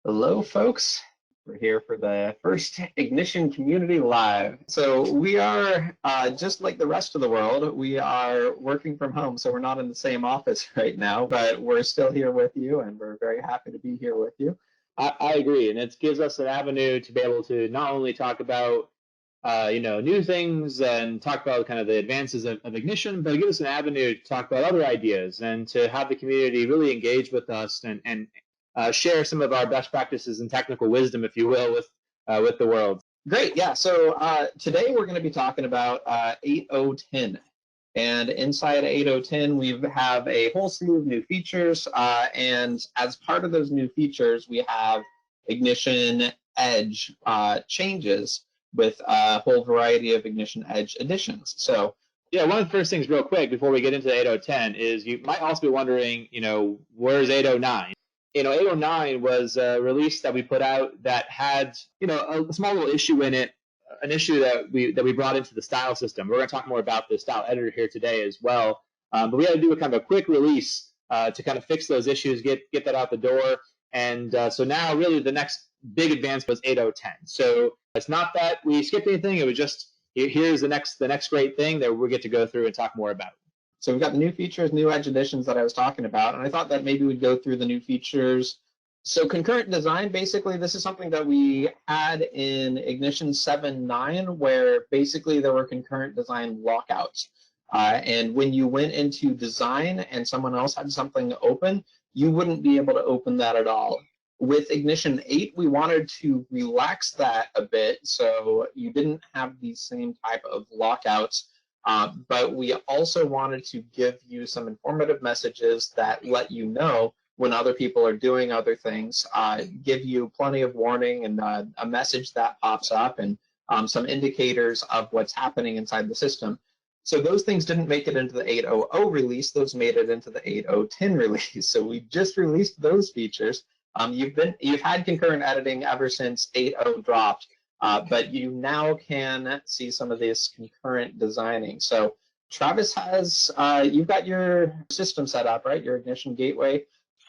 Hello, folks. We're here for the first Ignition Community Live. So we are, just like the rest of the world, we are working from home, so we're not in the same office right now, but we're still here with you, and we're very happy to be here with you. I agree, and it gives us an avenue to be able to not only talk about new things and talk about kind of the advances of Ignition, but it gives us an avenue to talk about other ideas and to have the community really engage with us and share some of our best practices and technical wisdom, if you will, with the world. Great, yeah. So today we're going to be talking about 8.0.10. And inside 8.0.10, we have a whole slew of new features. And as part of those new features, we have Ignition Edge changes with a whole variety of Ignition Edge additions. So yeah, one of the first things real quick before we get into 8.0.10 is you might also be wondering, where's 8.0.9? 8.0.9 was a release that we put out that had, a small little issue in it, an issue that we brought into the style system. We're going to talk more about the style editor here today as well. But we had to do a kind of a quick release to kind of fix those issues, get that out the door. And so now really the next big advance was 8.0.10. So it's not that we skipped anything. It was just here's the next great thing that we get to go through and talk more about. So we've got the new features, new edge additions that I was talking about, and I thought that maybe we'd go through the new features. So concurrent design, basically, this is something that we had in Ignition 7.9, where basically there were concurrent design lockouts. And when you went into design and someone else had something open, you wouldn't be able to open that at all. With Ignition 8, we wanted to relax that a bit so you didn't have these same type of lockouts. But we also wanted to give you some informative messages that let you know when other people are doing other things, give you plenty of warning and a message that pops up and some indicators of what's happening inside the system. So those things didn't make it into the 8.0.0 release, those made it into the 8.0.10 release. So we just released those features. You've had concurrent editing ever since 8.0 dropped. But you now can see some of this concurrent designing. So Travis has, you've got your system set up, right? Your Ignition gateway.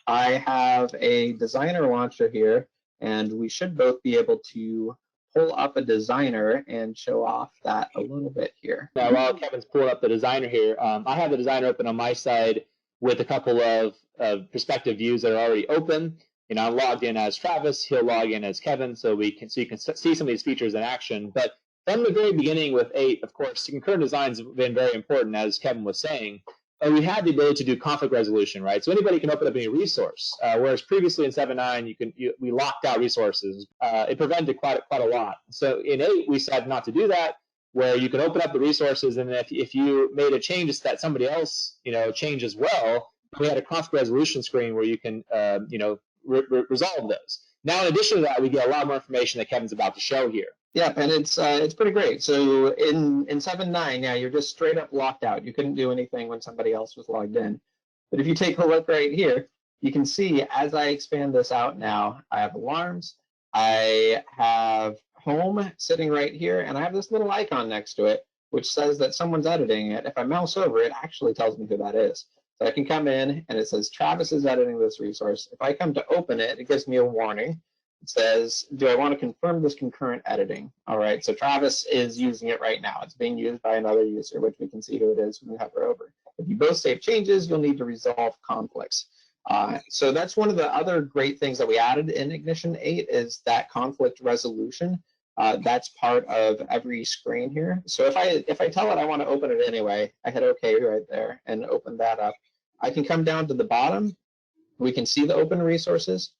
I have a designer launcher here, and we should both be able to pull up a designer and show off that a little bit here. Now, while Kevin's pulling up the designer here, I have the designer open on my side with a couple of perspective views that are already open. I'm logged in as Travis, he'll log in as Kevin, so you can see some of these features in action. But from the very beginning with 8, of course, concurrent designs have been very important, as Kevin was saying. We had the ability to do conflict resolution, right? So anybody can open up any resource, whereas previously in 7.9, we locked out resources. It prevented quite a lot. So in 8, we decided not to do that, where you can open up the resources, and if you made a change that somebody else, changed as well, we had a conflict resolution screen where you can, resolve those. Now, in addition to that, we get a lot more information that Kevin's about to show here. Yeah, and it's pretty great. So in 7.9, yeah, you're just straight up locked out. You couldn't do anything when somebody else was logged in. But if you take a look right here, you can see as I expand this out now, I have alarms, I have home sitting right here, and I have this little icon next to it, which says that someone's editing it. If I mouse over, it actually tells me who that is. So I can come in and it says Travis is editing this resource. If I come to open it, it gives me a warning. It says, do I want to confirm this concurrent editing? All right, so Travis is using it right now. It's being used by another user, which we can see who it is when we hover over. If you both save changes, you'll need to resolve conflicts. So that's one of the other great things that we added in Ignition 8 is that conflict resolution. That's part of every screen here. So if I tell it I want to open it anyway, I hit OK right there and open that up. I can come down to the bottom. We can see the open resources.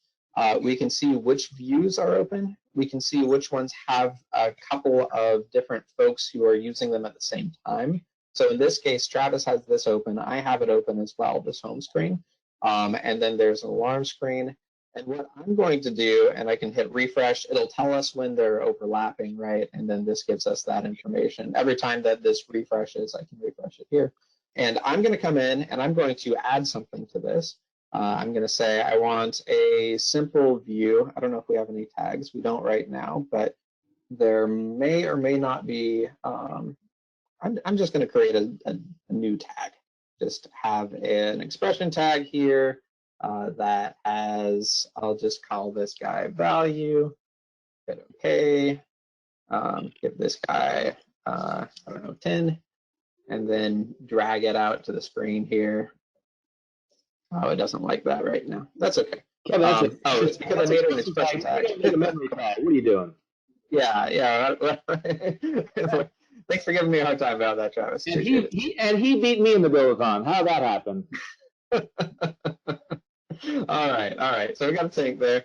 We can see which views are open. We can see which ones have a couple of different folks who are using them at the same time. So in this case, Travis has this open. I have it open as well, this home screen. And then there's an alarm screen. And what I'm going to do, and I can hit refresh, it'll tell us when they're overlapping, right? And then this gives us that information. Every time that this refreshes, I can refresh it here. And I'm going to come in and I'm going to add something to this. I'm going to say I want a simple view. I don't know if we have any tags. We don't right now, but there may or may not be. I'm just going to create a new tag. Just have an expression tag here. that has, I'll just call this guy value, hit OK, give this guy, I don't know, 10, and then drag it out to the screen here. Oh, it doesn't like that right now. That's okay. Kevin, oh, it's because I made an expression tag. Made a memory tag. What are you doing? Yeah. Thanks for giving me a hard time about that, Travis. And he beat me in the build-a-thon. How'd that happen? All right. So we got a tank there.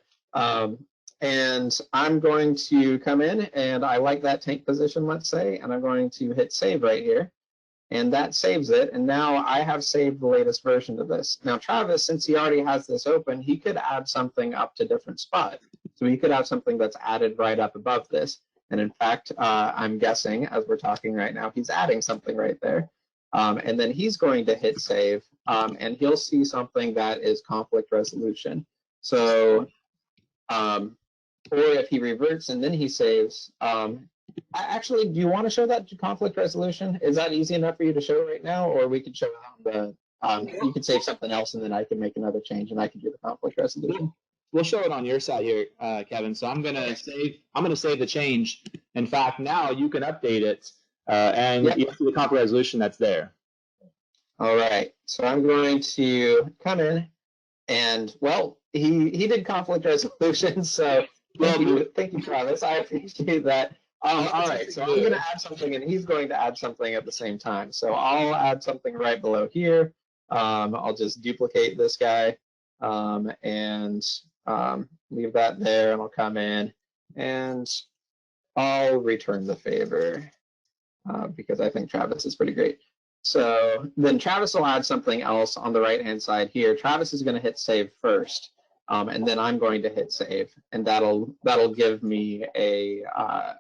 And I'm going to come in, and I like that tank position, let's say, and I'm going to hit save right here. And that saves it, and now I have saved the latest version of this. Now Travis, since he already has this open, he could add something up to different spot. So he could have something that's added right up above this. And in fact, I'm guessing, as we're talking right now, he's adding something right there. And then he's going to hit save, and he'll see something that is conflict resolution. So, or if he reverts and then he saves, actually, do you want to show that conflict resolution? Is that easy enough for you to show right now, or we could show it on the, you could save something else and then I can make another change and I can do the conflict resolution. We'll show it on your side here, Kevin. So I'm gonna save the change. In fact, now you can update it, and you see the conflict resolution that's there. All right. So I'm going to come in, and well, he did conflict resolution. So thank you, Travis. I appreciate that. All right. So I'm going to add something, and he's going to add something at the same time. So I'll add something right below here. I'll just duplicate this guy, and leave that there, and I'll come in and I'll return the favor because I think Travis is pretty great. So then Travis will add something else on the right-hand side here. Travis is going to hit save first, and then I'm going to hit save, and that'll give me a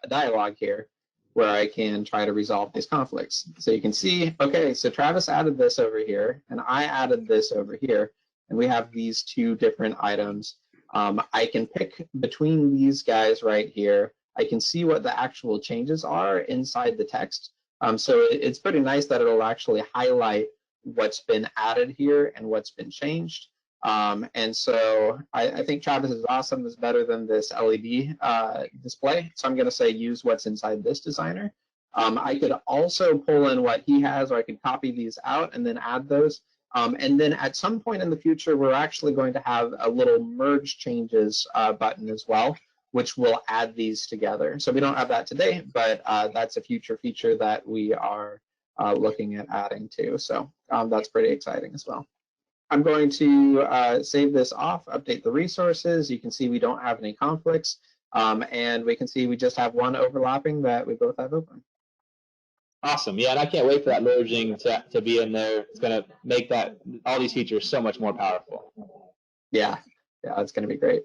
dialogue here where I can try to resolve these conflicts. So you can see, okay, so Travis added this over here, and I added this over here, and we have these two different items. I can pick between these guys right here. I can see what the actual changes are inside the text. So it's pretty nice that it'll actually highlight what's been added here and what's been changed. And so I think Travis is awesome. It's better than this LED display. So I'm going to say use what's inside this designer. I could also pull in what he has, or I could copy these out and then add those. And then at some point in the future, we're actually going to have a little merge changes button as well, which will add these together. So we don't have that today, but that's a future feature that we are looking at adding to. So that's pretty exciting as well. I'm going to save this off, update the resources. You can see we don't have any conflicts, and we can see we just have one overlapping that we both have open. Awesome. Yeah, and I can't wait for that merging to be in there. It's going to make all these features so much more powerful. Yeah, it's going to be great.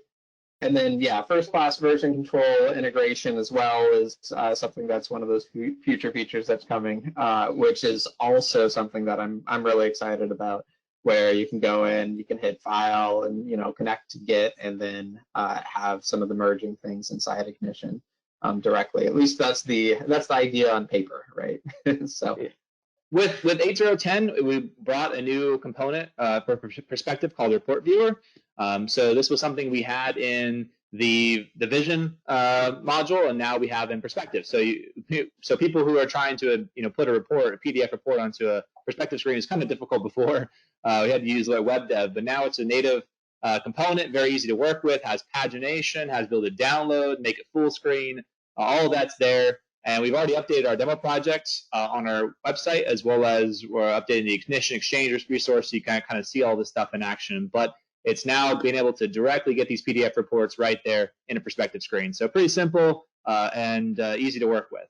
And then, first class version control integration as well is something that's one of those future features that's coming, which is also something that I'm really excited about, where you can go in, you can hit file and, connect to Git, and then have some of the merging things inside Ignition directly. At least that's the idea on paper, right? So. With 8.0.10, we brought a new component for perspective called Report Viewer. So this was something we had in the Vision module, and now we have in Perspective. So people who are trying to put a PDF report onto a perspective screen is kind of difficult before. We had to use web dev, but now it's a native component, very easy to work with, has pagination, has ability to download, make it full screen. All of that's there. And we've already updated our demo projects on our website, as well as we're updating the Ignition Exchangers resource, so you can kind of see all this stuff in action. But it's now being able to directly get these PDF reports right there in a perspective screen. So pretty simple and easy to work with.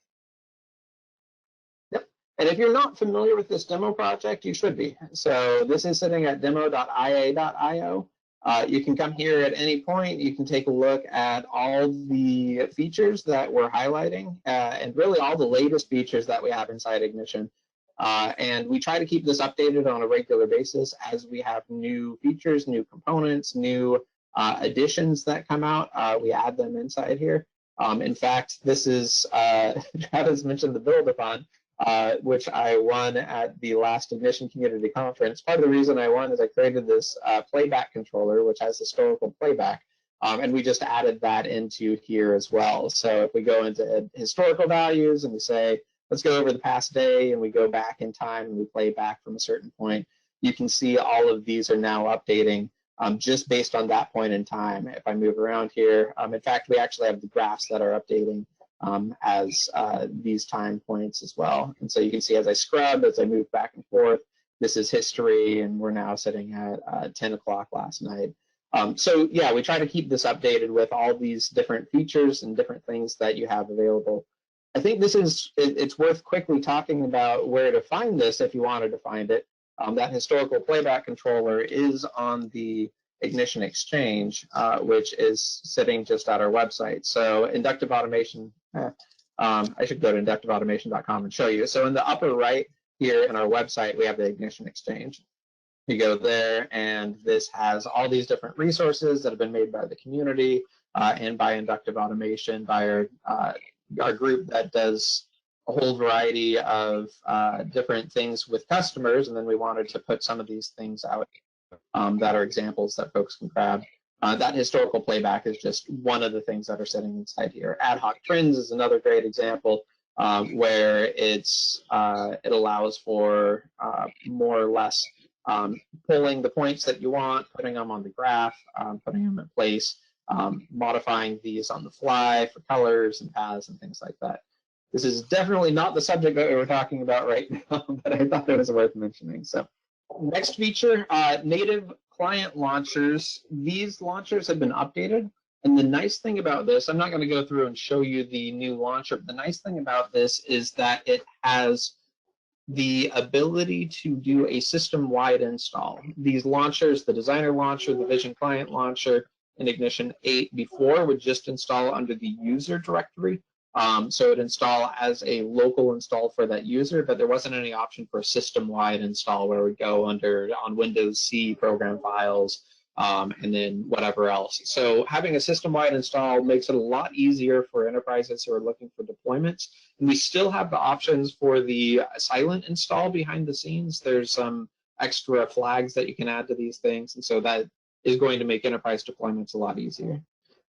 Yep. And if you're not familiar with this demo project, you should be. So this is sitting at demo.ia.io. You can come here at any point. You can take a look at all the features that we're highlighting and really all the latest features that we have inside Ignition. And we try to keep this updated on a regular basis as we have new features, new components, new additions that come out. We add them inside here. In fact, this is, Travis mentioned the build-a-thon. which I won at the last Ignition Community Conference. Part of the reason I won is I created this playback controller, which has historical playback, and we just added that into here as well. So if we go into historical values and we say, let's go over the past day, and we go back in time and we play back from a certain point, you can see all of these are now updating just based on that point in time. If I move around here, in fact, we actually have the graphs that are updating as these time points as well. And so you can see as I scrub, as I move back and forth, this is history, and we're now sitting at 10 o'clock last night. So yeah, we try to keep this updated with all these different features and different things that you have available. I think it's worth quickly talking about where to find this if you wanted to find it. That historical playback controller is on the Ignition Exchange, which is sitting just at our website. So Inductive Automation, I should go to inductiveautomation.com and show you. So in the upper right here in our website, we have the Ignition Exchange. You go there, and this has all these different resources that have been made by the community and by Inductive Automation, by our group that does a whole variety of different things with customers, and then we wanted to put some of these things out that are examples that folks can grab. That historical playback is just one of the things that are sitting inside here. Ad hoc trends is another great example where it allows for more or less pulling the points that you want, putting them on the graph, putting them in place, modifying these on the fly for colors and paths and things like that. This is definitely not the subject that we were talking about right now, but I thought it was worth mentioning. So next feature, native client launchers. These launchers have been updated. And the nice thing about this, I'm not going to go through and show you the new launcher, but the nice thing about this is that it has the ability to do a system-wide install. These launchers, the Designer launcher, the Vision Client launcher, and Ignition 8 before would just install under the user directory. So it would install as a local install for that user, but there wasn't any option for a system-wide install where it would go on Windows C program files and then whatever else. So having a system-wide install makes it a lot easier for enterprises who are looking for deployments. And we still have the options for the silent install behind the scenes. There's some extra flags that you can add to these things, and so that is going to make enterprise deployments a lot easier.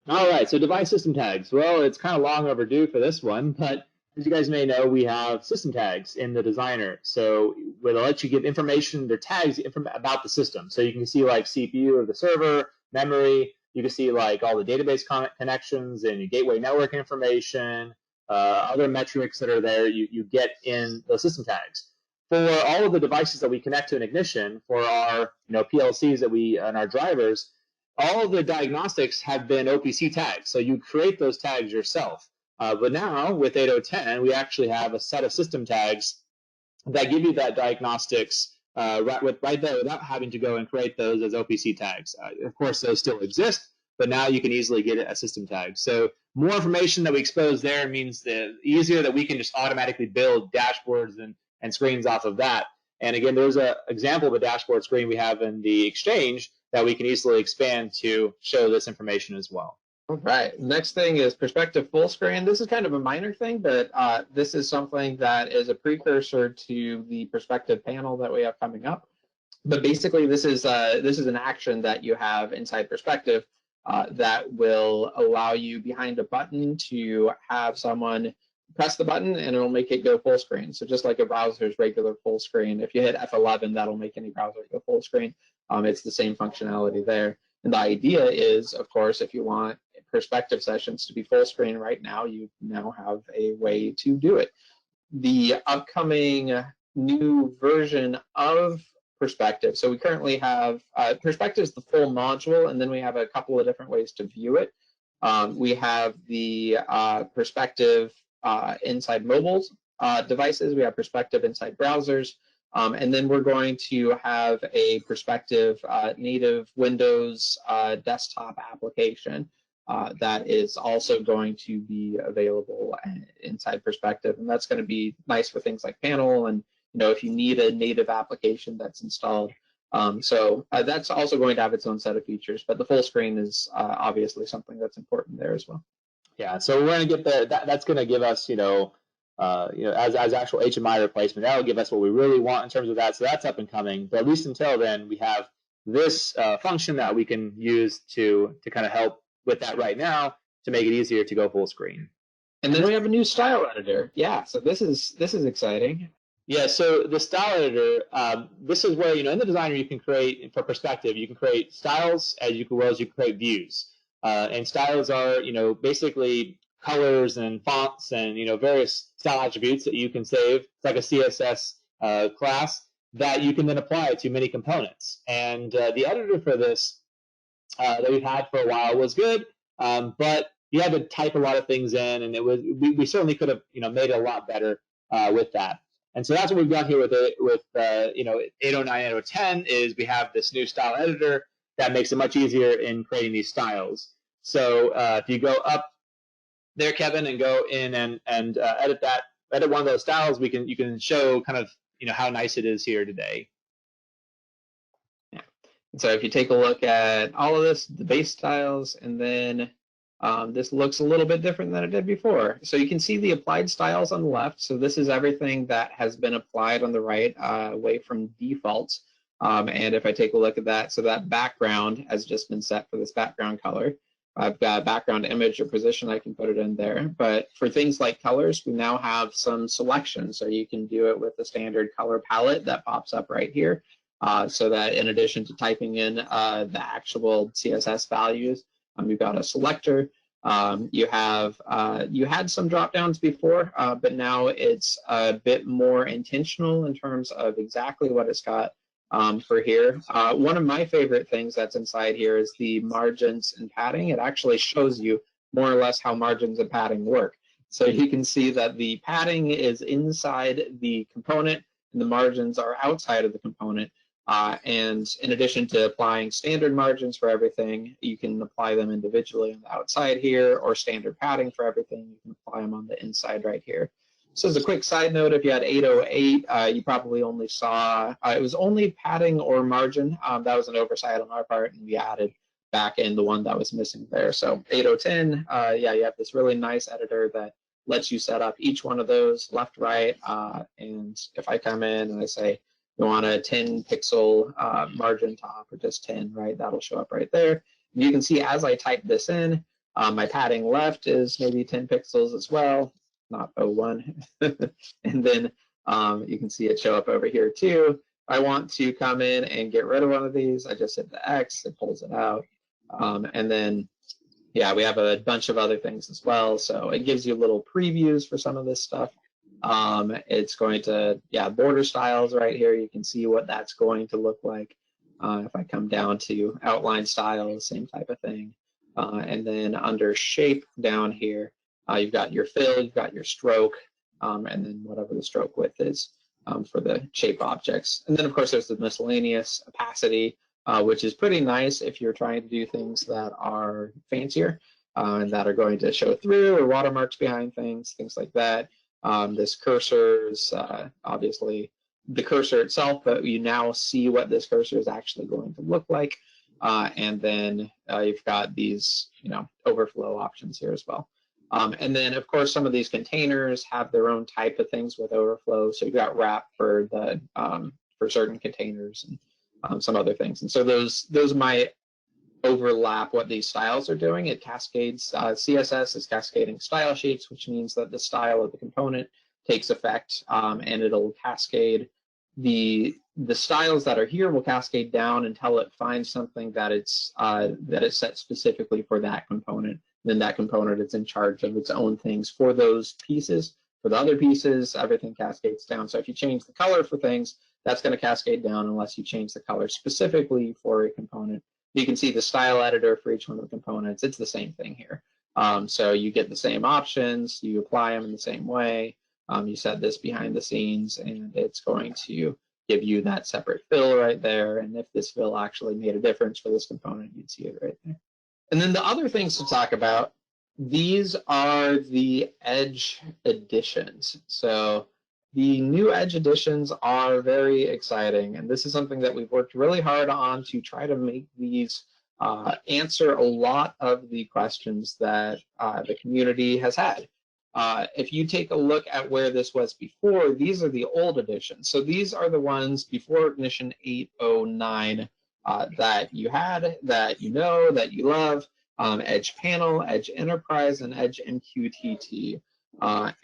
All right, so device system tags. Well, it's kind of long overdue for this one, but as you guys may know, we have system tags in the Designer. So it'll let you give information, they're tags about the system. So you can see like CPU of the server, memory, you can see like all the database connections and your gateway network information, other metrics that are there you get in those system tags. For all of the devices that we connect to an Ignition, for our PLCs that and our drivers, all of the diagnostics have been OPC tags. So you create those tags yourself. But now with 8.0.10, we actually have a set of system tags that give you that diagnostics right there without having to go and create those as OPC tags. Of course, those still exist, but now you can easily get it as system tags. So more information that we expose there means the easier that we can just automatically build dashboards and screens off of that. And again, there's an example of a dashboard screen we have in the Exchange that we can easily expand to show this information as well. All right. Next thing is Perspective Fullscreen. This is kind of a minor thing, but this is something that is a precursor to the Perspective panel that we have coming up. But basically, this is an action that you have inside Perspective that will allow you behind a button to have someone press the button and it'll make it go full screen. So just like a browser's regular full screen, if you hit F11, that'll make any browser go full screen. It's the same functionality there. And the idea is, of course, if you want Perspective sessions to be full screen right now, you now have a way to do it. The upcoming new version of Perspective, so we currently have Perspective is the full module, and then we have a couple of different ways to view it. We have the Perspective inside mobile devices, we have Perspective inside browsers, and then we're going to have a Perspective native Windows desktop application that is also going to be available inside Perspective, and that's going to be nice for things like panel and if you need a native application that's installed. So that's also going to have its own set of features, but the full screen is obviously something that's important there as well. Yeah, so we're going to get that's going to give us as actual HMI replacement. That will give us what we really want in terms of that. So that's up and coming. But at least until then, we have this function that we can use to kind of help with that right now to make it easier to go full screen. And then we have a new style editor. Yeah, so this is exciting. Yeah, so the style editor, this is where, in the designer you can create, for perspective, you can create styles as well as you can create views. And styles are, basically colors and fonts and, various style attributes that you can save. It's like a CSS class that you can then apply to many components. And the editor for this that we've had for a while was good, but you had to type a lot of things in, and we certainly could have, made it a lot better with that. And so that's what we've got here with 809, 810 is we have this new style editor that makes it much easier in creating these styles. So if you go up there, Kevin, and go in and edit one of those styles, you can show kind of how nice it is here today. Yeah. So if you take a look at all of this, the base styles, and then this looks a little bit different than it did before. So you can see the applied styles on the left. So this is everything that has been applied on the right away from defaults. And if I take a look at that, so that background has just been set for this background color. I've got a background image or position, I can put it in there. But for things like colors, we now have some selection. So you can do it with the standard color palette that pops up right here. So that in addition to typing in the actual CSS values, you've got a selector. You had some drop downs before, but now it's a bit more intentional in terms of exactly what it's got for here. One of my favorite things that's inside here is the margins and padding. It actually shows you more or less how margins and padding work. So you can see that the padding is inside the component and the margins are outside of the component. And in addition to applying standard margins for everything, you can apply them individually on the outside here, or standard padding for everything. You can apply them on the inside right here. So as a quick side note, if you had 808, you probably only saw, it was only padding or margin. That was an oversight on our part, and we added back in the one that was missing there. So 8010, yeah, you have this really nice editor that lets you set up each one of those left, right, and if I come in and I say, you want a 10 pixel margin top or just 10, right? That'll show up right there. And you can see as I type this in, my padding left is maybe 10 pixels as well, not 01. And then you can see it show up over here too. If I want to come in and get rid of one of these, I just hit the X, it pulls it out. And then, yeah, we have a bunch of other things as well. So it gives you little previews for some of this stuff. It's going to, yeah, border styles right here. You can see what that's going to look like. If I come down to outline styles, same type of thing. And then under shape down here, you've got your fill, you've got your stroke, and then whatever the stroke width is for the shape objects. And then, of course, there's the miscellaneous opacity, which is pretty nice if you're trying to do things that are fancier and that are going to show through, or watermarks behind things like that. This cursor is obviously the cursor itself, but you now see what this cursor is actually going to look like. And then you've got these, overflow options here as well. And then, of course, some of these containers have their own type of things with overflow. So you've got wrap for the for certain containers and some other things. And so those might overlap what these styles are doing. It cascades. CSS is cascading style sheets, which means that the style of the component takes effect, and it'll cascade the styles that are here will cascade down until it finds something that it's set specifically for that component. Then that component is in charge of its own things for those pieces. For the other pieces, everything cascades down. So if you change the color for things, that's going to cascade down unless you change the color specifically for a component. You can see the style editor for each one of the components. It's the same thing here. So you get the same options, you apply them in the same way. You set this behind the scenes, and it's going to give you that separate fill right there. And if this fill actually made a difference for this component, you'd see it right there. And then the other things to talk about, these are the Edge editions. So the new Edge editions are very exciting, and this is something that we've worked really hard on to try to make these answer a lot of the questions that the community has had. If you take a look at where this was before, these are the old editions. So these are the ones before Ignition 809 that you had, that you know, that you love. Edge Panel, Edge Enterprise, and Edge MQTT.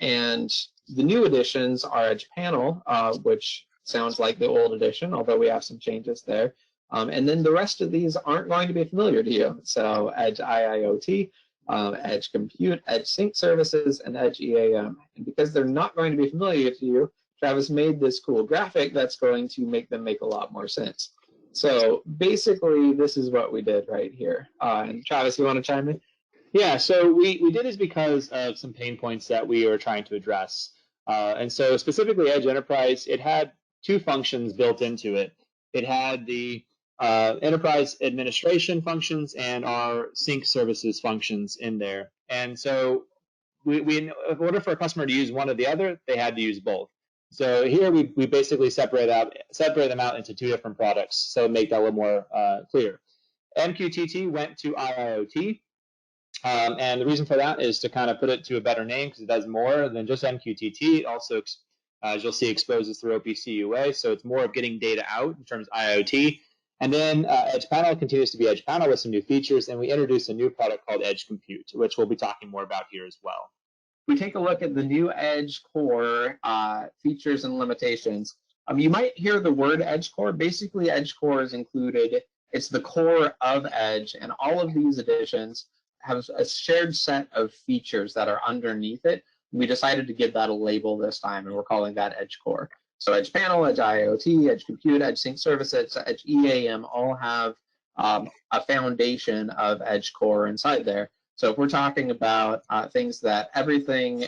And the new editions are Edge Panel, which sounds like the old edition, although we have some changes there. And then the rest of these aren't going to be familiar to you. So Edge IIoT, Edge Compute, Edge Sync Services, and Edge EAM. And because they're not going to be familiar to you, Travis made this cool graphic that's going to make them make a lot more sense. So basically, this is what we did right here. And Travis, you want to chime in? Yeah, so we did this because of some pain points that we were trying to address. And so specifically Edge Enterprise, it had two functions built into it. It had the enterprise administration functions and our sync services functions in there. And so in order for a customer to use one or the other, they had to use both. So here we basically separate them out into two different products, so make that a little more clear. MQTT went to IIoT, and the reason for that is to kind of put it to a better name because it does more than just MQTT. It also, as you'll see, exposes through OPC UA, so it's more of getting data out in terms of IoT. And then Edge Panel continues to be Edge Panel with some new features, and we introduced a new product called Edge Compute, which we'll be talking more about here as well. We take a look at the new Edge Core features and limitations. You might hear the word Edge Core. Basically, Edge Core is included. It's the core of Edge, and all of these additions have a shared set of features that are underneath it. We decided to give that a label this time, and we're calling that Edge Core. So Edge Panel, Edge IoT, Edge Compute, Edge Sync Services, Edge EAM all have a foundation of Edge Core inside there. So if we're talking about things that everything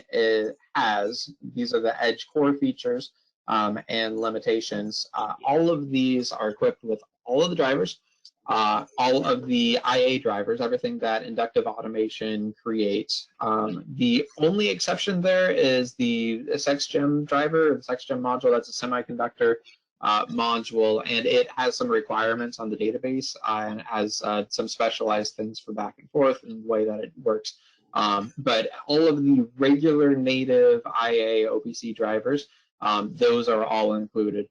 has, these are the Edge Core features and limitations. All of these are equipped with all of the drivers, all of the IA drivers, everything that Inductive Automation creates. The only exception there is the SexGem driver, the SexGem module. That's a semiconductor module, and it has some requirements on the database and has some specialized things for back and forth and the way that it works. But all of the regular native IA OPC drivers, those are all included.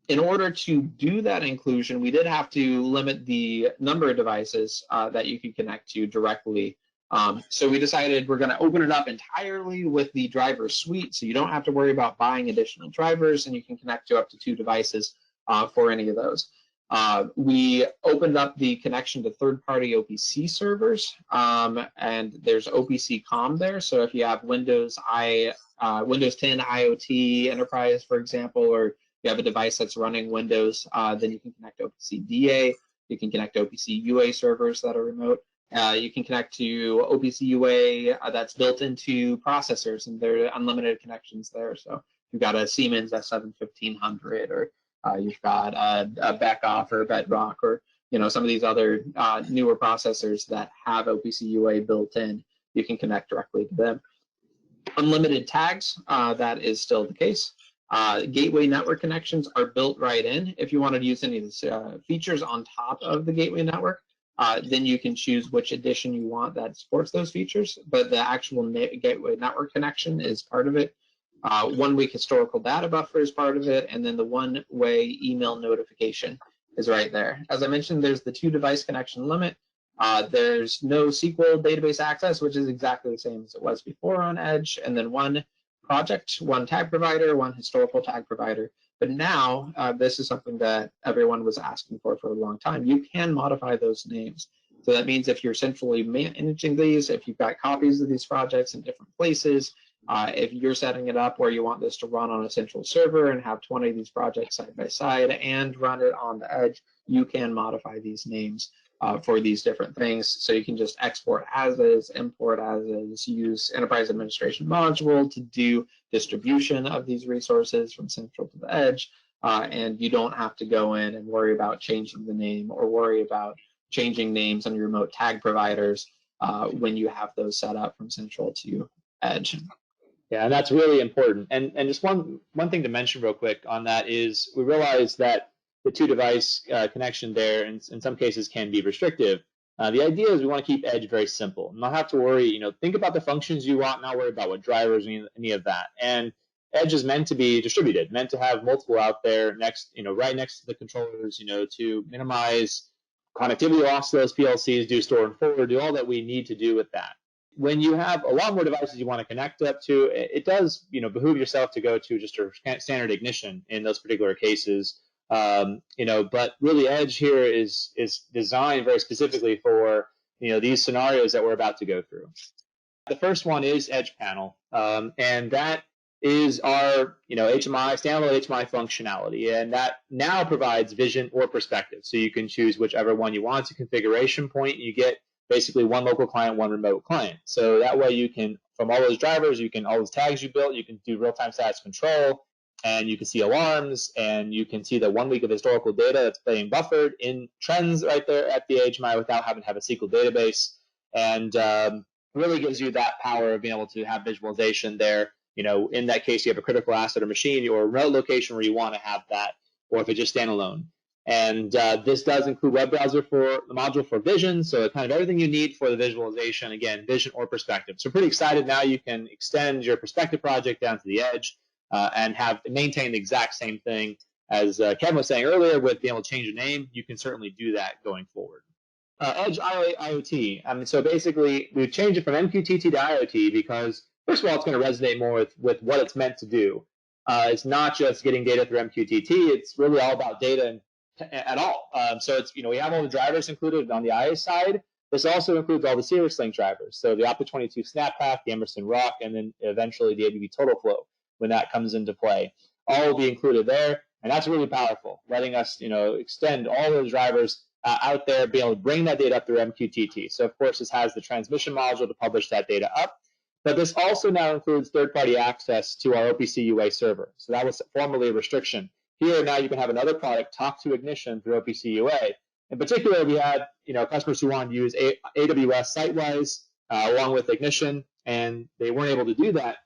In order to do that inclusion, we did have to limit the number of devices that you could connect to directly. So we decided we're going to open it up entirely with the driver suite, so you don't have to worry about buying additional drivers, and you can connect to up to 2 devices for any of those. We opened up the connection to third-party OPC servers, and there's OPC COM there. So if you have Windows 10 IoT Enterprise, for example, or you have a device that's running Windows, then you can connect to OPC DA. You can connect to OPC UA servers that are remote. You can connect to OPC UA that's built into processors, and there are unlimited connections there. So if you've got a Siemens S7-1500, or you've got a Beckhoff or a Bedrock, or some of these other newer processors that have OPC UA built in, you can connect directly to them. Unlimited tags, that is still the case. Gateway network connections are built right in. If you wanted to use any of the features on top of the gateway network, then you can choose which edition you want that supports those features, but the actual gateway network connection is part of it. One-week historical data buffer is part of it, and then the one-way email notification is right there. As I mentioned, there's the 2-device connection limit. There's no SQL database access, which is exactly the same as it was before on Edge, and then one project, one tag provider, one historical tag provider. But now, this is something that everyone was asking for a long time. You can modify those names. So that means if you're centrally managing these, if you've got copies of these projects in different places, if you're setting it up where you want this to run on a central server and have 20 of these projects side by side and run it on the edge, you can modify these names for these different things. So you can just export as is, import as is, use Enterprise Administration Module to do distribution of these resources from central to the edge. And you don't have to go in and worry about changing the name or worry about changing names on your remote tag providers when you have those set up from central to edge. Yeah, and that's really important. And just one thing to mention real quick on that is we realize that the 2-device connection there in some cases can be restrictive. The idea is we want to keep edge very simple, not have to worry, think about the functions you want, not worry about what drivers, any of that. And edge is meant to be distributed, meant to have multiple out there right next to the controllers, to minimize connectivity loss to those PLCs, do store and forward, do all that we need to do with that. When you have a lot more devices you want to connect up to, it does, behoove yourself to go to just a standard ignition in those particular cases. But really edge here is designed very specifically for, these scenarios that we're about to go through. The first one is edge panel, and that is our, HMI, standalone HMI functionality, and that now provides vision or perspective. So you can choose whichever one you want. It's a configuration point. You get basically one local client, one remote client. So that way you can, from all those drivers, all those tags you built, you can do real-time status control, and you can see alarms, and you can see the 1 week of historical data that's being buffered in trends right there at the HMI without having to have a SQL database, and really gives you that power of being able to have visualization there. In that case, you have a critical asset or machine or a remote location where you want to have that, or if it's just standalone. And this does include web browser for the module for vision, so kind of everything you need for the visualization, again, vision or perspective. So pretty excited now you can extend your perspective project down to the edge and maintain the exact same thing as Kevin was saying earlier with being able to change the name. You can certainly do that going forward. Edge IoT. So basically, we've changed it from MQTT to IoT because, first of all, it's going to resonate more with what it's meant to do. It's not just getting data through MQTT. It's really all about data at all. So it's, we have all the drivers included on the IA side. This also includes all the Cirrus Link drivers. So the Opta22 SnapPack, the Emerson Rock, and then eventually the ABB TotalFlow when that comes into play. All will be included there. And that's really powerful, letting us, extend all those drivers out there, be able to bring that data up through MQTT. So of course, this has the transmission module to publish that data up. But this also now includes third-party access to our OPC UA server. So that was formerly a restriction. Here, now you can have another product talk to Ignition through OPC UA. In particular, we had customers who wanted to use AWS Sitewise along with Ignition, and they weren't able to do that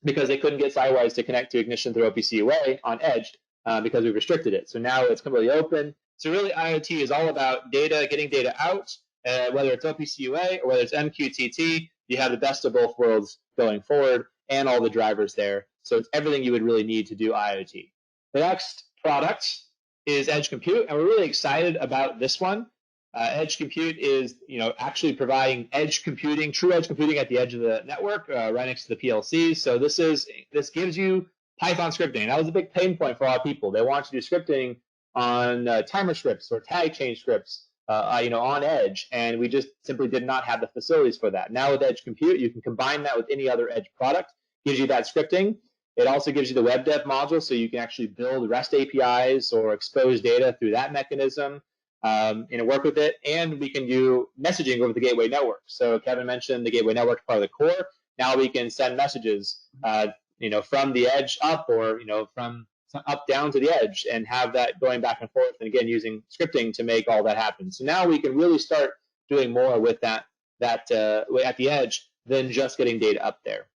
because they couldn't get Sitewise to connect to Ignition through OPC UA on Edge because we restricted it. So now it's completely open. So really, IoT is all about data, getting data out, whether it's OPC UA or whether it's MQTT. You have the best of both worlds going forward and all the drivers there. So it's everything you would really need to do IoT. The next product is Edge Compute, and we're really excited about this one. Edge Compute is, actually providing edge computing, true edge computing at the edge of the network, right next to the PLCs. So this gives you Python scripting. And that was a big pain point for a lot of people. They want to do scripting on timer scripts or tag change scripts, on Edge, and we just simply did not have the facilities for that. Now with Edge Compute, you can combine that with any other Edge product. Gives you that scripting. It also gives you the web dev module, so you can actually build REST APIs or expose data through that mechanism, work with it. And we can do messaging over the gateway network. So Kevin mentioned the gateway network part of the core. Now we can send messages, from the edge up or, from up down to the edge and have that going back and forth, and again using scripting to make all that happen. So now we can really start doing more with that at the edge than just getting data up there.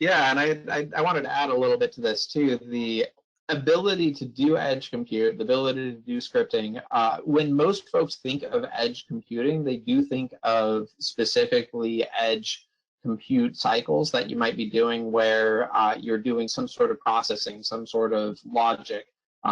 Yeah, and I wanted to add a little bit to this too. The ability to do edge compute, the ability to do scripting. When most folks think of edge computing, they do think of specifically edge compute cycles that you might be doing where you're doing some sort of processing, some sort of logic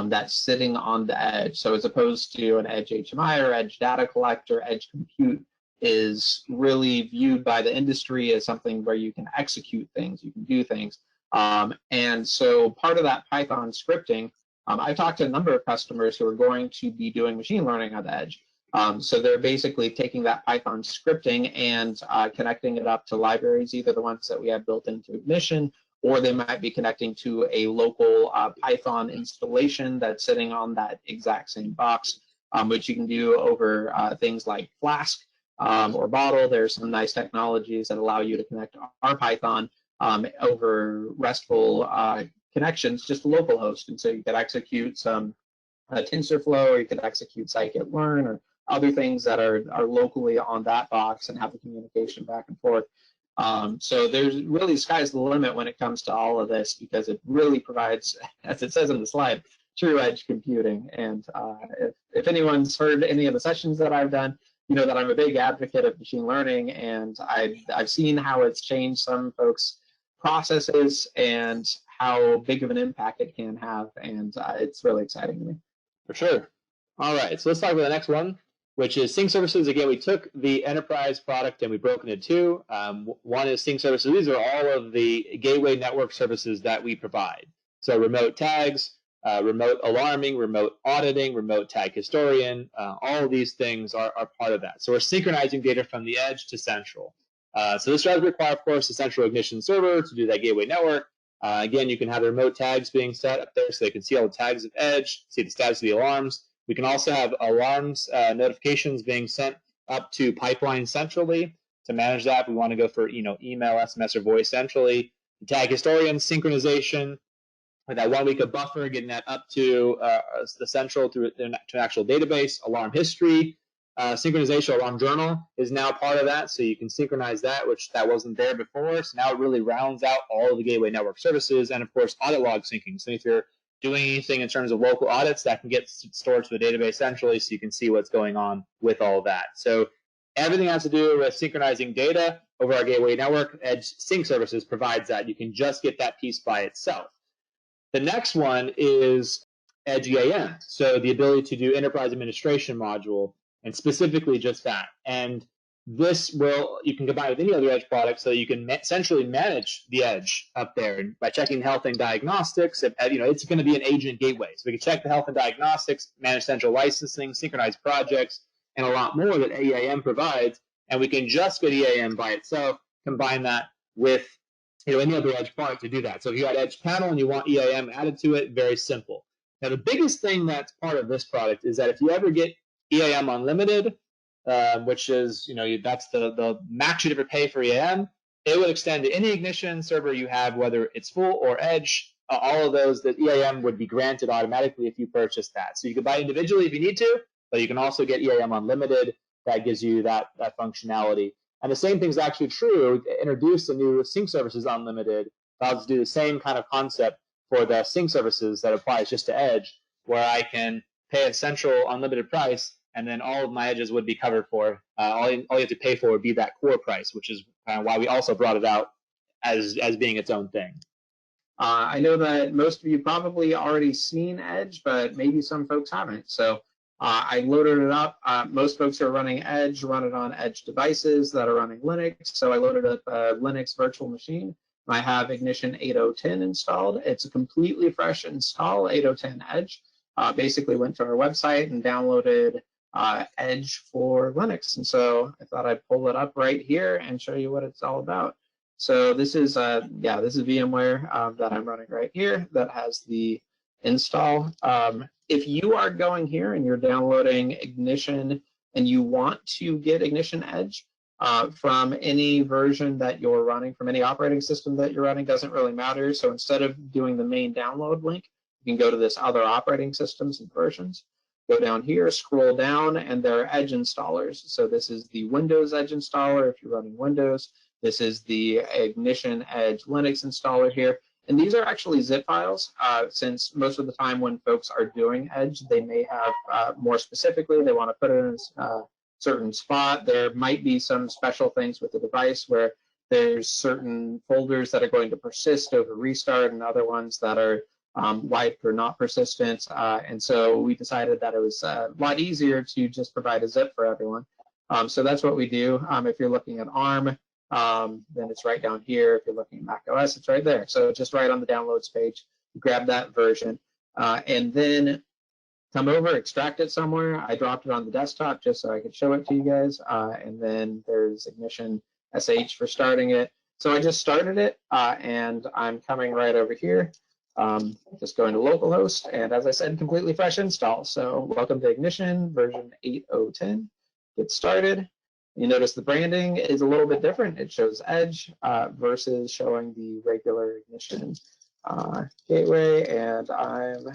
that's sitting on the edge. So as opposed to an edge HMI or edge data collector, edge compute is really viewed by the industry as something where you can execute things, you can do things. And so part of that Python scripting, I've talked to a number of customers who are going to be doing machine learning on the edge. So they're basically taking that Python scripting and connecting it up to libraries, either the ones that we have built into Ignition, or they might be connecting to a local Python installation that's sitting on that exact same box, which you can do over things like Flask or Bottle. There's some nice technologies that allow you to connect our Python over RESTful connections, just a local host. And so you could execute some TensorFlow, or you could execute scikit-learn, or other things that are locally on that box and have the communication back and forth. So there's really, sky's the limit when it comes to all of this, because it really provides, as it says in the slide, true edge computing. And if anyone's heard any of the sessions that I've done, you know that I'm a big advocate of machine learning, and I've seen how it's changed some folks' processes and how big of an impact it can have, and it's really exciting to me. For sure. All right, so let's talk about the next one, which is sync services. Again, we took the enterprise product and we broke it into two. One is sync services. These are all of the gateway network services that we provide. So remote tags, remote alarming, remote auditing, remote tag historian, all of these things are part of that. So we're synchronizing data from the edge to central. So this does require, of course, a central ignition server to do that gateway network. Again, you can have the remote tags being set up there so they can see all the tags of edge, see the status of the alarms. We can also have alarms notifications being sent up to pipeline centrally to manage that. We want to go for email, SMS, or voice centrally. The tag historian synchronization with that 1 week of buffer, getting that up to the central to an actual database. Alarm history, synchronization alarm journal is now part of that, so you can synchronize that, which that wasn't there before. So now it really rounds out all of the gateway network services, and of course audit log syncing. So if you're doing anything in terms of local audits, that can get stored to a database centrally, so you can see what's going on with all of that. So everything has to do with synchronizing data over our gateway network. Edge Sync Services provides that. You can just get that piece by itself. The next one is Edge EAM, so the ability to do enterprise administration module, and specifically just that. And this you can combine with any other Edge product, so you can centrally manage the Edge up there. And by checking health and diagnostics, it's going to be an agent gateway. So we can check the health and diagnostics, manage central licensing, synchronize projects, and a lot more that EAM provides. And we can just get EAM by itself, combine that with any other Edge product to do that. So if you got Edge Panel and you want EAM added to it, very simple. Now, the biggest thing that's part of this product is that if you ever get EAM Unlimited, which is, that's the max you'd ever pay for EAM, it would extend to any ignition server you have, whether it's full or Edge. All of those, that EAM would be granted automatically if you purchase that. So you can buy individually if you need to, but you can also get EAM Unlimited. That gives you that functionality. And the same thing is actually true. Introduce the new Sync Services Unlimited. I'll do the same kind of concept for the Sync Services that applies just to Edge, where I can pay a central unlimited price, and then all of my edges would be covered for. All you have to pay for would be that core price, which is kind of why we also brought it out as being its own thing. I know that most of you probably already seen Edge, but maybe some folks haven't. So I loaded it up. Most folks who are running Edge run it on Edge devices that are running Linux. So I loaded up a Linux virtual machine. I have Ignition 8.0.10 installed. It's a completely fresh install, 8.0.10 Edge. Basically went to our website and downloaded Edge for Linux. And so I thought I'd pull it up right here and show you what it's all about. So this is VMware that I'm running right here that has the install. If you are going here and you're downloading Ignition and you want to get Ignition Edge from any version that you're running, from any operating system that you're running, doesn't really matter. So instead of doing the main download link, you can go to this other operating systems and versions. Go down here, scroll down, and there are Edge installers. So this is the Windows Edge installer if you're running Windows. This is the Ignition Edge Linux installer here. And these are actually zip files, since most of the time when folks are doing Edge, they may have, more specifically, they want to put it in a certain spot. There might be some special things with the device where there's certain folders that are going to persist over restart and other ones that are wiped or not persistent. And so we decided that it was a lot easier to just provide a zip for everyone. So that's what we do. If you're looking at ARM, then it's right down here. If you're looking at Mac OS, it's right there. So just right on the downloads page, grab that version, and then come over, extract it somewhere. I dropped it on the desktop just so I could show it to you guys. And then there's Ignition SH for starting it. So I just started it, and I'm coming right over here. Just going to localhost, and as I said, completely fresh install. So welcome to Ignition version 8.0.10. Get started. You notice the branding is a little bit different. It shows Edge versus showing the regular Ignition gateway, and I'm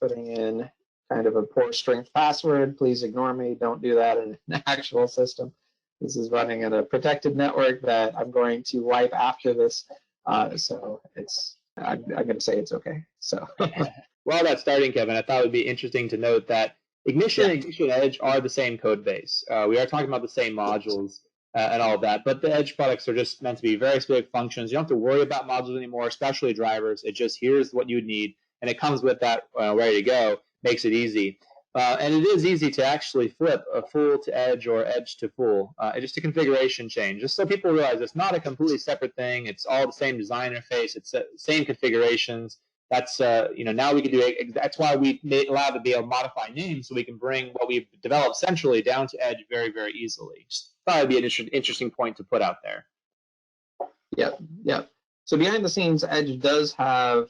putting in kind of a poor string password. Please ignore me. Don't do that in an actual system. This is running at a protected network that I'm going to wipe after this. So I'm going to say it's okay. So while that's starting, Kevin, I thought it would be interesting to note that Ignition and Ignition Edge are the same code base. We are talking about the same modules and all of that, but the Edge products are just meant to be very specific functions. You don't have to worry about modules anymore, especially drivers. It just, here's what you need, and it comes with that ready to go. Makes it easy. And it is easy to actually flip a full to edge or edge to full. It's just a configuration change, just so people realize it's not a completely separate thing. It's all the same design interface. It's the same configurations. That's now we can do it. That's why we allow to be able to modify names, so we can bring what we've developed centrally down to edge very, very easily. Just thought it'd be an interesting point to put out there. Yep. So behind the scenes, Edge does have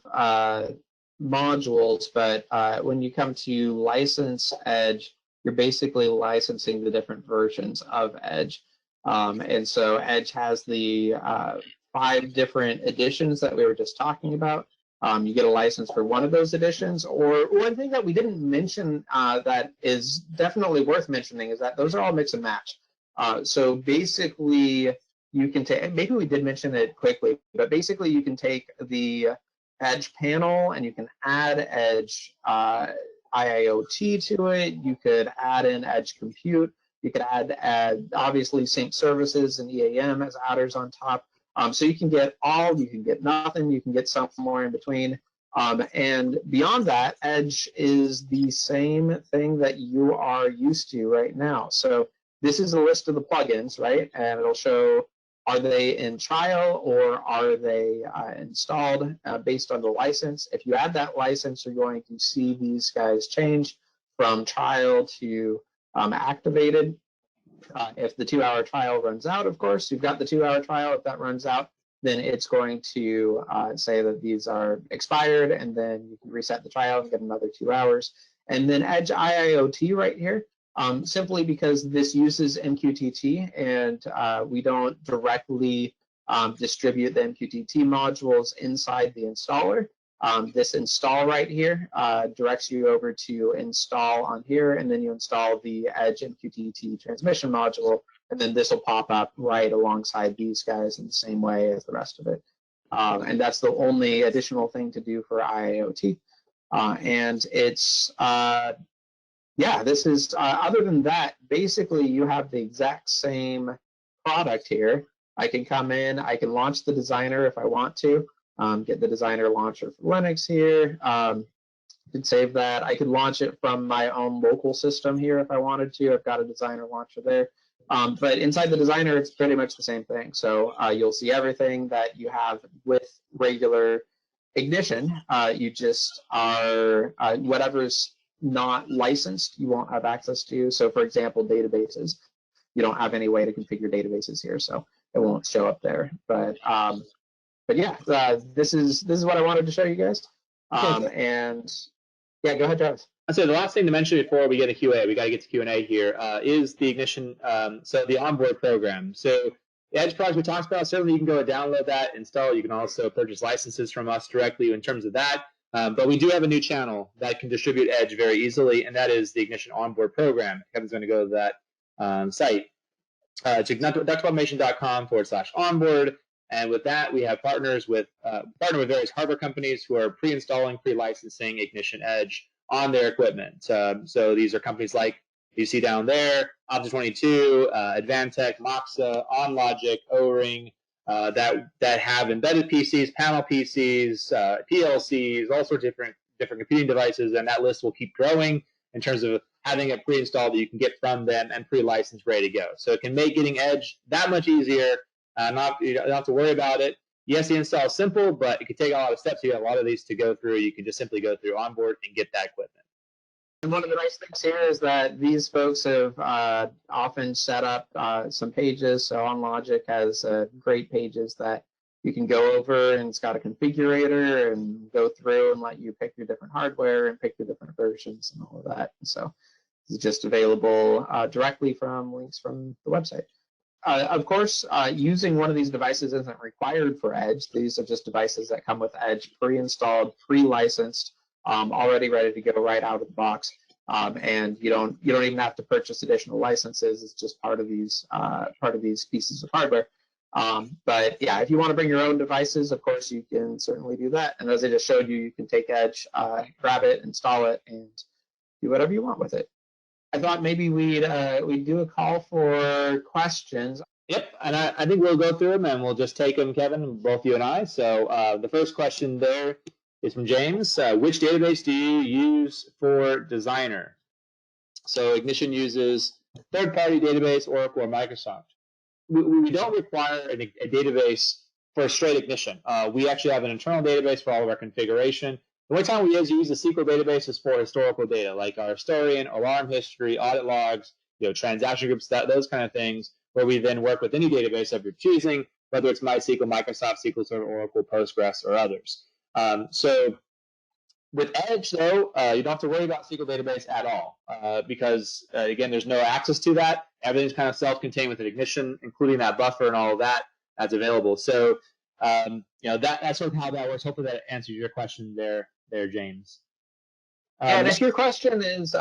modules, but when you come to license Edge, you're basically licensing the different versions of Edge. And so Edge has the 5 different editions that we were just talking about. You get a license for one of those editions. Or one thing that we didn't mention that is definitely worth mentioning is that those are all mix and match. So basically, you can take, maybe we did mention it quickly, but basically you can take the Edge panel and you can add Edge IIoT to it. You could add in Edge Compute. You could add obviously sync services and EAM as adders on top. So you can get all, you can get nothing, you can get somewhere in between. And beyond that, Edge is the same thing that you are used to right now. So this is a list of the plugins, right? And it'll show, are they in trial or are they installed based on the license? If you add that license, you're going to see these guys change from trial to activated. If the 2-hour trial runs out, of course, you've got the 2-hour trial. If that runs out, then it's going to say that these are expired, and then you can reset the trial and get another 2 hours. And then Edge IIoT right here, simply because this uses MQTT, and we don't directly distribute the MQTT modules inside the installer. This install right here directs you over to install on here, and then you install the Edge MQTT transmission module, and then this will pop up right alongside these guys in the same way as the rest of it. And that's the only additional thing to do for IIoT. And it's, this is, other than that, basically you have the exact same product here. I can come in, I can launch the designer if I want to. Get the designer launcher for Linux here. Can save that. I could launch it from my own local system here if I wanted to. I've got a designer launcher there. But inside the designer, it's pretty much the same thing. So you'll see everything that you have with regular Ignition. You just are, whatever's not licensed, you won't have access to. So for example, databases. You don't have any way to configure databases here, so it won't show up there. But yeah, this is what I wanted to show you guys. And yeah, go ahead, Travis. So the last thing to mention before we get to QA, we got to get to Q&A here, is the Ignition, so the onboard program. So the Edge product we talked about, certainly you can go and download that, install. You can also purchase licenses from us directly in terms of that. But we do have a new channel that can distribute Edge very easily, and that is the Ignition onboard program. Kevin's going to go to that site. It's inductiveautomation.com/onboard. And with that, we have partners with partner with various hardware companies who are pre-installing, pre-licensing Ignition Edge on their equipment. So these are companies like you see down there, Opti22, Advantech, Moxa, OnLogic, O-Ring, that have embedded PCs, panel PCs, PLCs, all sorts of different computing devices, and that list will keep growing in terms of having it pre-installed that you can get from them and pre-licensed, ready to go. So it can make getting Edge that much easier. You don't have to worry about it. Yes, the install is simple, but it could take a lot of steps. You have a lot of these to go through. You can just simply go through onboard and get that equipment. And one of the nice things here is that these folks have often set up some pages. So OnLogic has great pages that you can go over, and it's got a configurator and go through and let you pick your different hardware and pick your different versions and all of that. And so it's just available directly from links from the website. Of course, using one of these devices isn't required for Edge. These are just devices that come with Edge pre-installed, pre-licensed, already ready to go right out of the box. And you don't even have to purchase additional licenses. It's just part of these pieces of hardware. But yeah, if you want to bring your own devices, of course, you can certainly do that. And as I just showed you, you can take Edge, grab it, install it, and do whatever you want with it. I thought maybe we'd do a call for questions. Yep, and I think we'll go through them and we'll just take them, Kevin, both you and I. So the first question there is from James. Which database do you use for Designer? So Ignition uses third-party database, Oracle or Microsoft. We don't require a database for straight Ignition. We actually have an internal database for all of our configuration. The only time we use a SQL database is for historical data, like our historian, alarm history, audit logs, transaction groups, those kind of things, where we then work with any database of your choosing, whether it's MySQL, Microsoft, SQL Server, Oracle, Postgres, or others. So with Edge, though, you don't have to worry about SQL database at all because, again, there's no access to that. Everything's kind of self-contained with an Ignition, including that buffer and all of that that's available. So, that's sort of how that works. Hopefully that answers your question there, James. And if your question is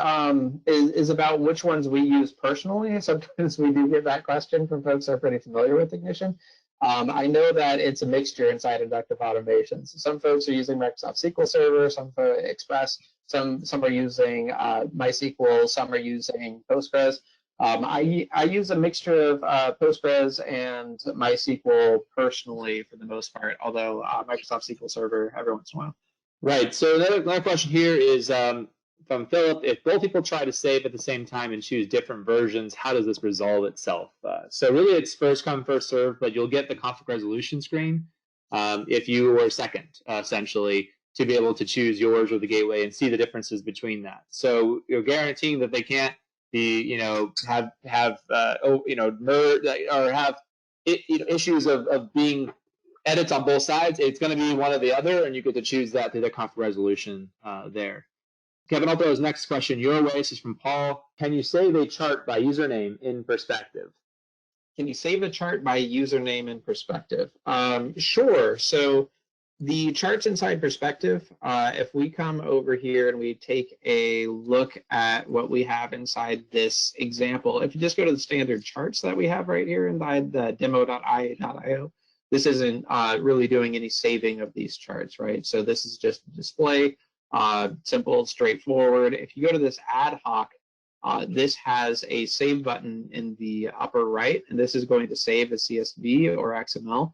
about which ones we use personally, sometimes we do get that question from folks that are pretty familiar with Ignition. I know that it's a mixture inside Inductive Automation. So some folks are using Microsoft SQL Server, some for Express, some are using MySQL, some are using Postgres. I use a mixture of Postgres and MySQL personally for the most part, although Microsoft SQL Server every once in a while. Right. So another question here is from Philip. If both people try to save at the same time and choose different versions, how does this resolve itself? So really it's first come, first serve, but you'll get the conflict resolution screen if you were second, essentially, to be able to choose yours or the gateway and see the differences between that. So you're guaranteeing that they can't be, have or have issues of being edits on both sides. It's going to be one or the other, and you get to choose that through the conflict resolution there. Kevin, I'll throw his next question your way. This is from Paul. Can you save a chart by username in perspective? Can you save a chart by username in perspective? Sure. So the charts inside perspective, if we come over here and we take a look at what we have inside this example, if you just go to the standard charts that we have right here inside the demo.ia.io, this isn't really doing any saving of these charts, right? So this is just a display, simple, straightforward. If you go to this ad hoc, this has a save button in the upper right, and this is going to save as CSV or XML.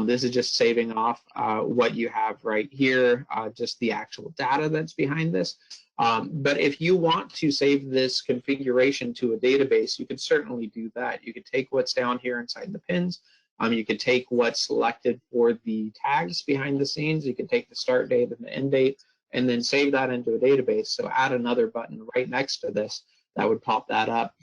This is just saving off what you have right here, just the actual data that's behind this. But if you want to save this configuration to a database, you can certainly do that. You could take what's down here inside the pins. You could take what's selected for the tags behind the scenes. You can take the start date and the end date and then save that into a database. So add another button right next to this that would pop that up.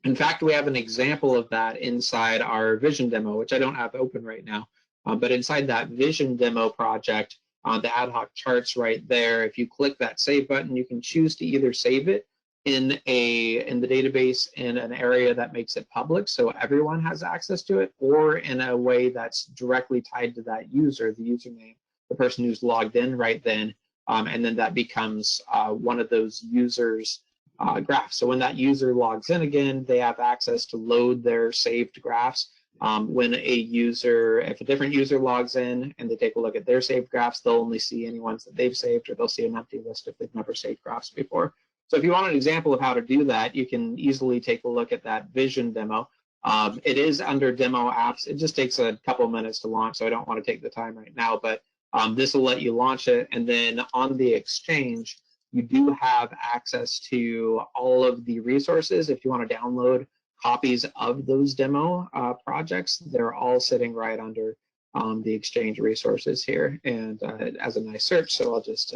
In fact, we have an example of that inside our vision demo, which I don't have open right now. But inside that vision demo project, the ad hoc charts right there, if you click that save button, you can choose to either save it in the database in an area that makes it public so everyone has access to it, or in a way that's directly tied to that user, the username, the person who's logged in right then, and then that becomes one of those users' graphs. So when that user logs in again, they have access to load their saved graphs. When if a different user logs in and they take a look at their saved graphs, they'll only see any ones that they've saved, or they'll see an empty list if they've never saved graphs before. So if you want an example of how to do that, you can easily take a look at that vision demo. It is under demo apps. It just takes a couple minutes to launch, so I don't want to take the time right now, but this will let you launch it. And then on the Exchange, you do have access to all of the resources. If you want to download copies of those demo projects, they're all sitting right under the Exchange resources here, and as a nice search. So I'll just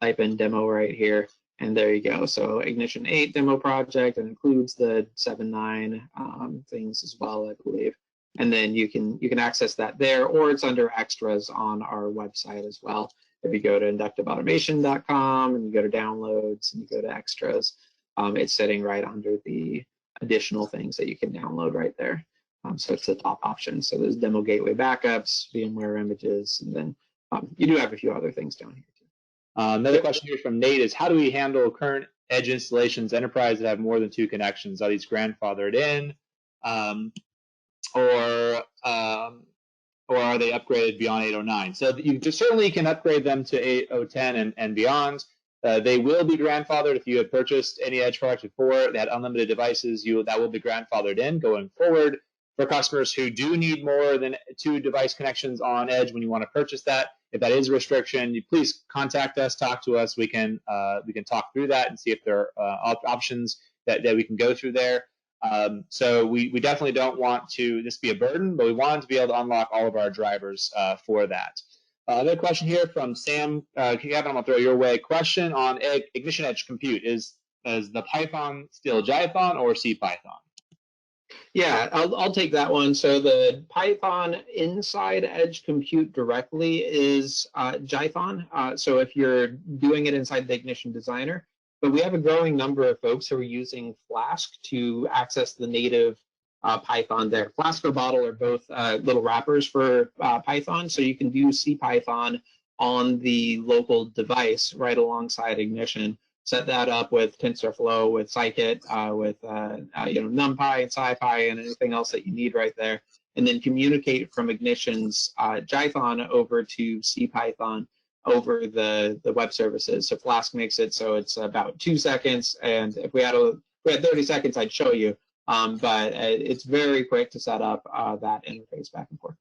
type in demo right here, and there you go. So Ignition 8 demo project, and includes the 7.9 things as well, I believe. And then you can access that there, or it's under extras on our website as well. If you go to inductiveautomation.com and you go to downloads and you go to extras, it's sitting right under the additional things that you can download right there. So it's the top option. So there's demo gateway backups, VMware images, and then you do have a few other things down here too. Another question here from Nate is, how do we handle current edge installations, enterprise that have more than 2 connections? Are these grandfathered in, or are they upgraded beyond 809? So you certainly can upgrade them to 8.0.10 and beyond. They will be grandfathered if you have purchased any Edge products before. They had unlimited devices. That will be grandfathered in going forward. For customers who do need more than 2 device connections on Edge when you want to purchase that, if that is a restriction, please contact us, talk to us. We can talk through that and see if there are options that we can go through there. So we definitely don't want this be a burden, but we want to be able to unlock all of our drivers for that. Another question here from Sam. Kevin, I'm going to throw your way. Question on Ignition Edge Compute. Is the Python still Jython or CPython? Yeah, I'll take that one. So the Python inside Edge Compute directly is Jython. So if you're doing it inside the Ignition Designer, but we have a growing number of folks who are using Flask to access the native Python there. Flask or Bottle are both little wrappers for Python, so you can do CPython on the local device right alongside Ignition. Set that up with TensorFlow, with Scikit, with NumPy and SciPy and anything else that you need right there, and then communicate from Ignition's Jython over to CPython over the web services. So Flask makes it so it's about 2 seconds, and if we had 30 seconds, I'd show you. But it's very quick to set up that interface back and forth.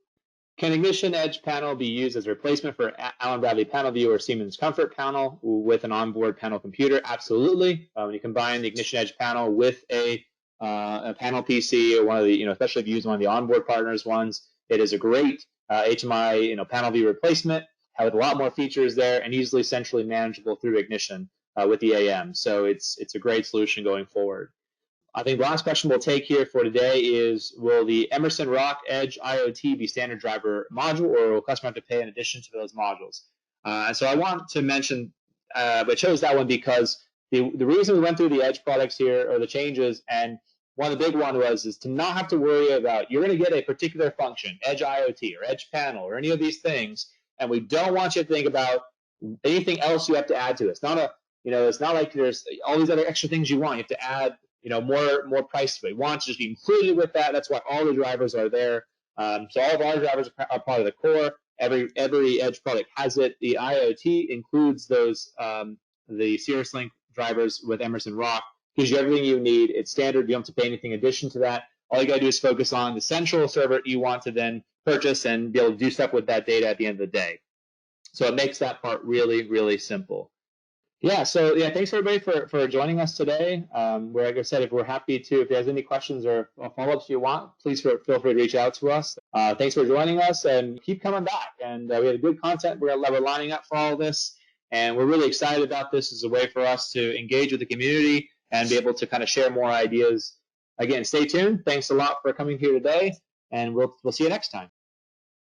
Can Ignition Edge panel be used as a replacement for Allen Bradley Panel View or Siemens Comfort panel with an onboard panel computer? Absolutely. When you combine the Ignition Edge panel with a panel PC or one of the, especially if you use one of the onboard partners ones, it is a great HMI panel view replacement with a lot more features there and easily centrally manageable through Ignition with the AM. So it's a great solution going forward. I think the last question we'll take here for today is, will the Emerson Rock Edge IoT be standard driver module, or will customer have to pay in addition to those modules? And so I want to mention, I chose that one because the reason we went through the Edge products here, or the changes, and one of the big one is to not have to worry about, you're going to get a particular function, Edge IoT or Edge Panel or any of these things, and we don't want you to think about anything else you have to add to it. It's not it's not like there's all these other extra things you want. You have to add more price to it. We want to just be included with that. That's why all the drivers are there. So all of our drivers are part of the core. Every Edge product has it. The IoT includes those the Cirrus Link drivers with Emerson Rock. Gives you everything you need. It's standard. You don't have to pay anything in addition to that. All you got to do is focus on the central server you want to then purchase and be able to do stuff with that data at the end of the day. So it makes that part really, really simple. Yeah, so thanks everybody for joining us today. Where, like I said, if there's any questions or follow-ups you want, please feel free to reach out to us. Thanks for joining us, and keep coming back. And we had good content we're lining up for all this, and we're really excited about this as a way for us to engage with the community and be able to kind of share more ideas. Again, stay tuned. Thanks a lot for coming here today, and we'll see you next time.